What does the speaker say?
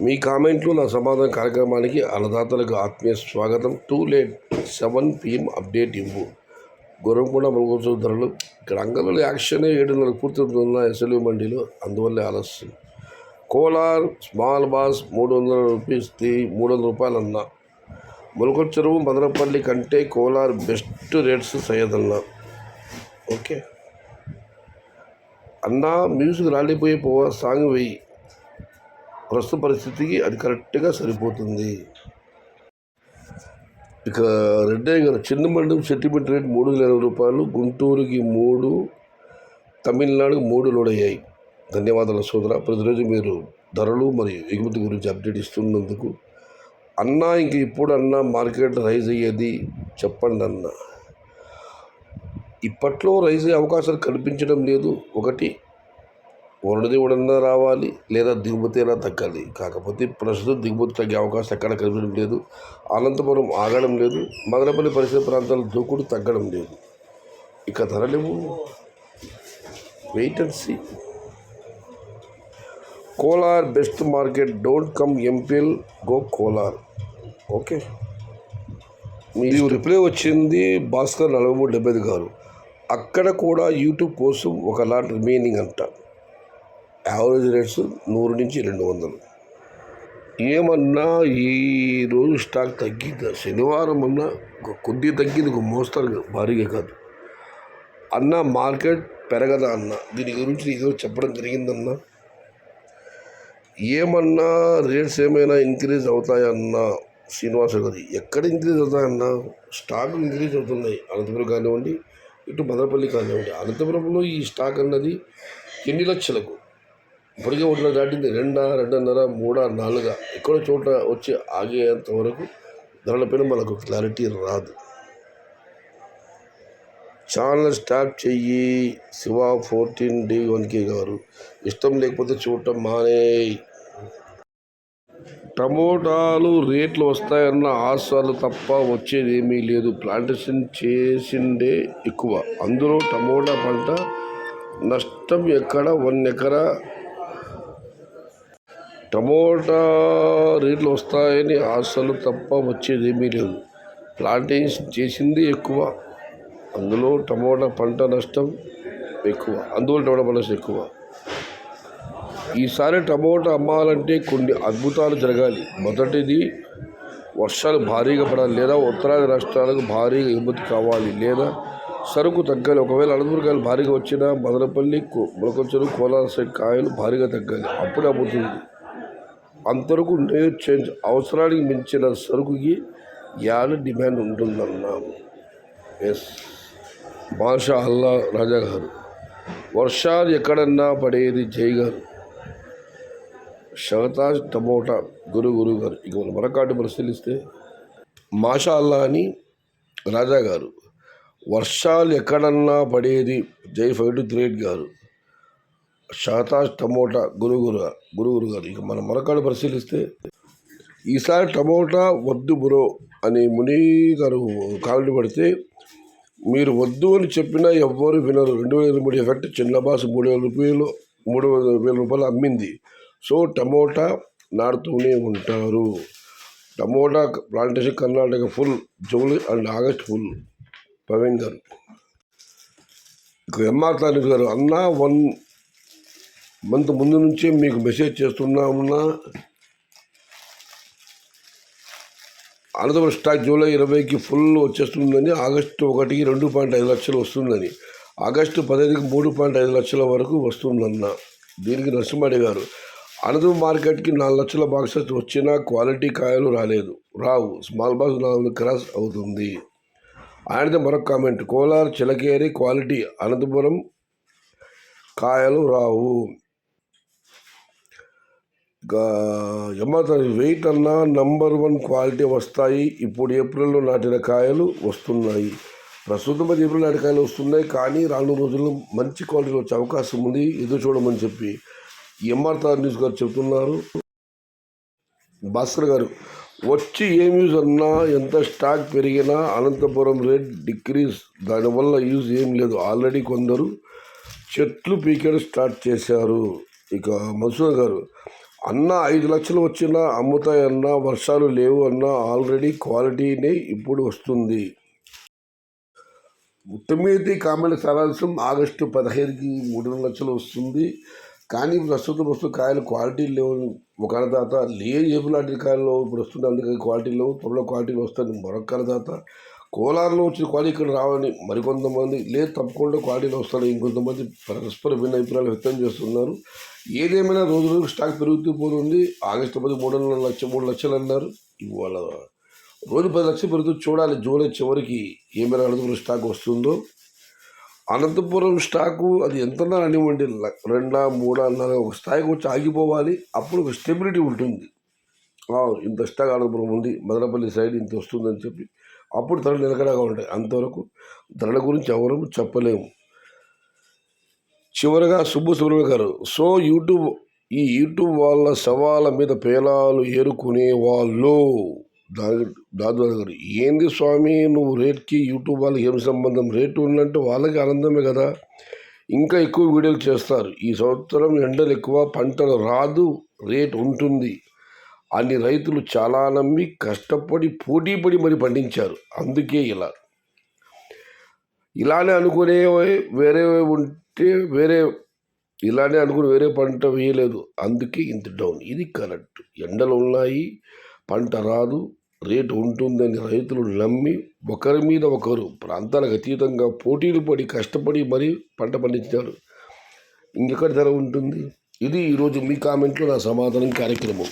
మీ కామెంట్లు నా సమాధానం కార్యక్రమానికి అన్నదాతలకు ఆత్మీయ స్వాగతం. టూ లేట్ 7 PM అప్డేట్ ఇవ్వు. గొర్రెంకొండ మునుగోడు ధరలు ఇక్కడ అంగళ్ళ యాక్షన్ 7:30 పూర్తవుతున్న ఎస్ఎల్వి మండీలో, అందువల్లే ఆలస్యం. కోలార్ స్మాల్ బాస్ 300 రూపీస్ 300 రూపాయలు అన్న. ములకొట్ చెరువు మదనపల్లి కంటే కోలార్ బెస్ట్ రేట్స్ సయ్యద్ అన్న. ఓకే అన్న, మ్యూజిక్ రాలిపోయి పోవా సాంగ్ వెయ్యి. ప్రస్తుత పరిస్థితికి అది కరెక్ట్గా సరిపోతుంది. ఇక రెడ్డి గారు చిన్నమండం సెంటిమెంట్ రేట్ 320 రూపాయలు, గుంటూరుకి 3, తమిళనాడుకి 3 లోడ్ అయ్యాయి. ధన్యవాదాలు సోదర. ప్రతిరోజు మీరు ధరలు మరియు ఎగుమతి గురించి అప్డేట్ ఇస్తున్నందుకు. అన్న, ఇంక ఇప్పుడు అన్న మార్కెట్ రైజ్ అయ్యేది చెప్పండి అన్న. ఇప్పట్లో రైజ్ అయ్యే అవకాశాలు కనిపించడం లేదు. ఒకటి వరుణదేవుడన్నా రావాలి, లేదా దిగుమతి అయినా తగ్గాలి. కాకపోతే ప్రస్తుతం దిగుమతి తగ్గే అవకాశం ఎక్కడ కనిపించడం లేదు. అనంతపురం ఆగడం లేదు. మదనపల్లి పరిసర ప్రాంతాల దూకుడు తగ్గడం లేదు. ఇక ధరలేవు, wait and see. Kolar best market, don't come MPL, go Kolar. Okay, మీరు రిప్లై వచ్చింది భాస్కర్ 4375 గారు. అక్కడ కూడా యూట్యూబ్ కోసం ఒక లాట్ రిమైనింగ్ అంట. యావరేజ్ రేట్స్ 100 నుంచి 200. ఏమన్నా ఈరోజు స్టాక్ తగ్గిందా? శనివారం అన్నా కొద్దిగా తగ్గింది, ఒక మోస్తారు, భారీగా కాదు అన్న. మార్కెట్ పెరగదా అన్న? దీని గురించి ఈరోజు చెప్పడం జరిగిందన్న. ఏమన్నా రేట్స్ ఏమైనా ఇంక్రీజ్ అవుతాయన్నా? శ్రీనివాస గారు, ఎక్కడ ఇంక్రీజ్ అవుతాయన్నా? స్టాక్ ఇంక్రీజ్ అవుతున్నాయి. అనంతపురం కానివ్వండి, ఇటు మదనపల్లి కానివ్వండి. అనంతపురంలో ఈ స్టాక్ అన్నది ఎన్ని లక్షలకు ఇప్పటికే 1 దాటింది. 2, 2.5, 3, 4 ఎక్కడో చోట వచ్చి ఆగేంత వరకు ధరలపైన మనకు క్లారిటీ రాదు. ఛానల్ స్టాప్ చెయ్యి శివ 14D1K గారు. ఇష్టం లేకపోతే చూడటం మానేయ్. టమోటాలు రేట్లు వస్తాయన్న ఆశలు తప్ప వచ్చేది ఏమీ లేదు. ప్లాంటేషన్ చేసిండే ఎక్కువ, అందులో టమోటా పంట నష్టం ఎక్కడ. 1 ఎకరా టమోటా రేట్లు వస్తాయని ఆశలు తప్ప వచ్చేది ఏమీ లేదు. ప్లాంటేషన్ చేసింది ఎక్కువ, అందులో టమోటా పంట నష్టం ఎక్కువ. ఈసారి టమోటా అమ్మాలంటే కొన్ని అద్భుతాలు జరగాలి. మొదటిది, వర్షాలు భారీగా పడాలి, లేదా ఉత్తరాది రాష్ట్రాలకు భారీగా ఎగుమతి కావాలి, లేదా సరుకు తగ్గాలి. ఒకవేళ అనంతపురం కాయలు భారీగా వచ్చినా మదనపల్లి, ములకొచ్చరు, కోలార్ సైడ్ కాయలు భారీగా తగ్గాలి. అప్పుడే అమ్ముతుంది. అంతవరకు రేట్ చేంజ్. అవసరానికి మించిన సరుకుకి యాడ్ డిమాండ్ ఉంటుందన్నా. ఎస్, మాషా అల్లా రాజా గారు. వర్షాలు ఎక్కడన్నా పడేది జై గారు. షహతాజ్ టమోటా గురు గారు. ఇక మనం మరొకటి పరిశీలిస్తే, మాషా అల్లా అని రాజా గారు. వర్షాలు ఎక్కడన్నా పడేది జై 528 గారు. షహతాజ్ టమోటా గురు గారు. ఇక మనం మరొకటి పరిశీలిస్తే, ఈసారి టమోటా వద్దు బ్రో అని ముని గారు కామెంట్ పడితే, మీరు వద్దు అని చెప్పినా ఎవ్వరు వినరు. 2023 ఎఫెక్ట్ చిన్న బాస్ 3,000 రూపాయలు అమ్మింది. సో టమోటా నాడుతూనే ఉంటారు. Tomato plantation Karnataka full, July and August full. Praveen గారు. ఇక ఎంఆర్ తారీఖు గారు. అన్న, 1 మంత్ ముందు నుంచే మీకు మెసేజ్ చేస్తున్నామన్నా. అనంతపురం స్టాక్ జూలై 20కి ఫుల్ వచ్చేస్తుందని, ఆగస్టు 1కి 2.5 లక్షలు వస్తుందని, ఆగస్టు 15కి 3.5 లక్షల వరకు వస్తుందన్న. దీనికి నరసింహడి గారు. అనంతపురం మార్కెట్కి 4 లక్షల బాక్సెస్ వచ్చినా క్వాలిటీ కాయలు రావు. స్మాల్ బాక్స్ 4 క్రాస్ అవుతుంది. ఆయనతో మరొక కామెంట్, కోలార్ చిలకేరి క్వాలిటీ, అనంతపురం కాయలు రావు. వెయిట్ అన్నా నంబర్ 1 క్వాలిటీ వస్తాయి. ఇప్పుడు ఏప్రిల్లో నాటిన కాయలు వస్తున్నాయి. ప్రస్తుతం ఏప్రిల్ నాటి కాయలు వస్తున్నాయి, కానీ రాను రోజుల్లో మంచి క్వాలిటీలో వచ్చే అవకాశం ఉంది. ఎదురు చూడమని చెప్పి ఎంఆర్ న్యూస్ గారు చెబుతున్నారు. భాస్కర్ గారు. వచ్చి ఏం యూజ్ అన్నా, ఎంత స్టాక్ పెరిగినా అనంతపురం రేట్ డిక్రీజ్, దానివల్ల యూజ్ ఏం లేదు. ఆల్రెడీ కొందరు చెట్లు పీకేయడం స్టార్ట్ చేశారు. ఇక మధుసూదన్ గారు. అన్న 5 లక్షలు వచ్చినా అమ్ముతాయన్నా, వర్షాలు లేవు అన్నా ఆల్రెడీ క్వాలిటీనే ఇప్పుడు వస్తుంది. ఉత్తమేతి కామెడీ సారాంశం ఆగస్టు 15కి 3 లక్షలు వస్తుంది. కానీ ప్రస్తుతం కాయలు క్వాలిటీ లేవు. ఒక అన్నదాత లేదు ఏపు లాంటి కాయలు ఇప్పుడు వస్తుంది, అందుకని క్వాలిటీ లేవు, త్వరలో క్వాలిటీలు వస్తాయి. మరొక అన్నదాత కోలార్లో వచ్చిన క్వాలిటీ ఇక్కడ రావని మరికొంతమంది, లేదు తప్పకుండా క్వాలిటీలు వస్తాయి. ఇంకొంతమంది పరస్పర భిన్న అభిప్రాయాలు వ్యక్తం చేస్తున్నారు. ఏదేమైనా రోజు రోజు స్టాక్ పెరుగుతూ పోతుంది. ఆగస్టు 10 3 లక్షలు అన్నారు. ఇవాళ రోజు 10 లక్షలు పెరుగుతూ చూడాలి. జూలై చివరికి ఏమైనా అనంతపురం స్టాక్ వస్తుందో. అనంతపురం స్టాకు అది ఎంతన్నా అనివ్వండి, 2 3 4 ఒక స్థాయికి వచ్చి ఆగిపోవాలి. అప్పుడు ఒక స్టెబిలిటీ ఉంటుంది. ఇంత స్టాక్ అనంతపురం ఉంది, మదనపల్లి సైడ్ ఇంత వస్తుందని చెప్పి అప్పుడు ధరలు నిలకడగా ఉంటాయి. అంతవరకు ధరల గురించి ఎవరు చెప్పలేము. చివరగా సుబ్రహ్మణ్యం గారు, సో ఈ యూట్యూబ్ వాళ్ళ సవాళ్ళ మీద పేలాలు ఏరుకునే వాళ్ళు దాదు గారు, ఏంది స్వామి నువ్వు రేట్కి యూట్యూబ్ వాళ్ళకి ఏం సంబంధం? రేటు ఉన్నట్టు వాళ్ళకి ఆనందమే కదా, ఇంకా ఎక్కువ వీడియోలు చేస్తారు. ఈ సంవత్సరం ఎండలు ఎక్కువ, పంటలు రాదు, రేట్ ఉంటుంది అని రైతులు చాలా నమ్మి కష్టపడి పోటీపడి మరి పండించారు. అందుకే ఇలానే అనుకునే వేరే ఉంటే ఇలానే అనుకుని వేరే పంట వేయలేదు, అందుకే ఇంత డౌన్. ఇది కరెక్ట్. ఎండలు ఉన్నాయి, పంట రాదు, రేటు ఉంటుందని రైతులు నమ్మి ఒకరి మీద ఒకరు ప్రాంతాలకు అతీతంగా పోటీలు పడి కష్టపడి మరీ పంట పండించారు. ఇంకెక్కడ ధర ఉంటుంది? ఇది ఈరోజు మీ కామెంట్లో నా సమాధానం కార్యక్రమం.